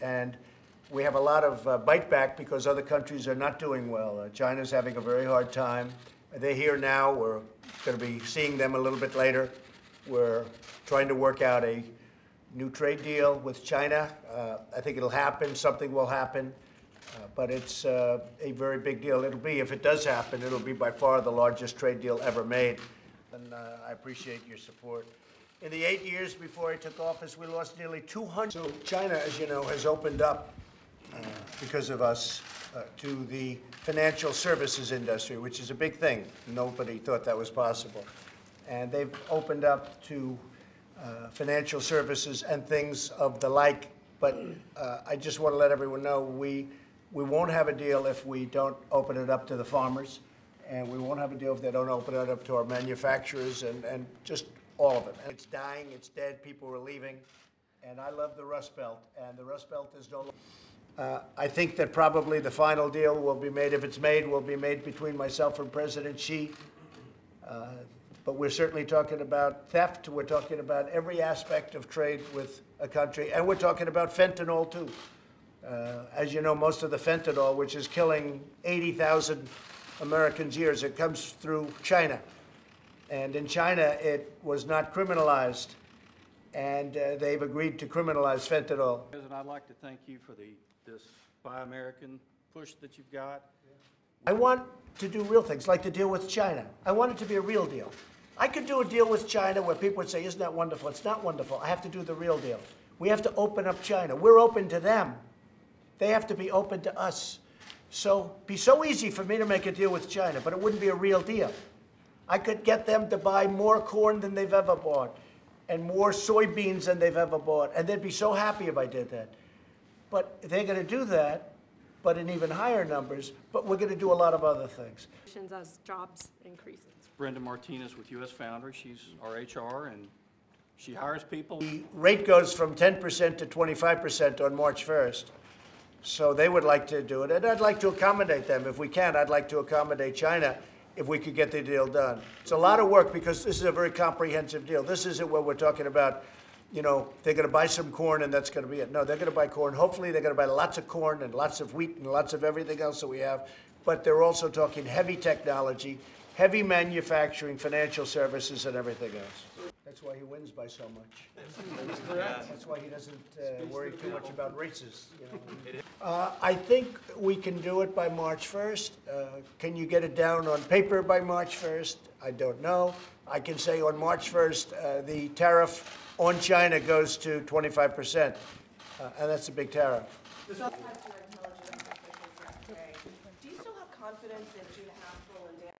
and we have a lot of bite back because other countries are not doing well. China's having a very hard time. They're here now. We're going to be seeing them a little bit later. We're trying to work out a new trade deal with China. I think it'll happen. Something will happen. But it's a very big deal. It'll be, if it does happen, it'll be by far the largest trade deal ever made. And I appreciate your support. In the 8 years before I took office, we lost nearly 200. So China, as you know, has opened up because of us to the financial services industry, which is a big thing. Nobody thought that was possible. And they've opened up to financial services and things of the like. But I just want to let everyone know we won't have a deal if we don't open it up to the farmers. And we won't have a deal if they don't open it up to our manufacturers and just all of it. And it's dying, it's dead, people are leaving. And I love the Rust Belt, and the Rust Belt is no longer. I think that probably the final deal will be made, if it's made, will be made between myself and President Xi. But we're certainly talking about theft. We're talking about every aspect of trade with a country. And we're talking about fentanyl, too. As you know, most of the fentanyl, which is killing 80,000 Americans a year, it comes through China. And in China, it was not criminalized. And they've agreed to criminalize fentanyl. President, I'd like to thank you for this Buy American push that you've got. I want to do real things, like the deal with China. I want it to be a real deal. I could do a deal with China where people would say, isn't that wonderful? It's not wonderful. I have to do the real deal. We have to open up China. We're open to them. They have to be open to us. So it'd be so easy for me to make a deal with China, but it wouldn't be a real deal. I could get them to buy more corn than they've ever bought and more soybeans than they've ever bought, and they'd be so happy if I did that. But they're going to do that, but in even higher numbers, but we're going to do a lot of other things. As jobs increase. It's Brenda Martinez with U.S. Foundry. She's our HR, and she hires people. The rate goes from 10% to 25% on March 1st. So they would like to do it, and I'd like to accommodate them. If we can, I'd like to accommodate China if we could get the deal done. It's a lot of work because this is a very comprehensive deal. This isn't what we're talking about, you know, they're going to buy some corn and that's going to be it. No, they're going to buy corn. Hopefully they're going to buy lots of corn and lots of wheat and lots of everything else that we have. But they're also talking heavy technology, heavy manufacturing, financial services, and everything else. That's why he wins by so much. That's why he doesn't worry too much about races. You know? I think we can do it by March 1st. Can you get it down on paper by March 1st? I don't know. I can say on March 1st, the tariff on China goes to 25%, and that's a big tariff. Do you still have confidence in 2.5 trillion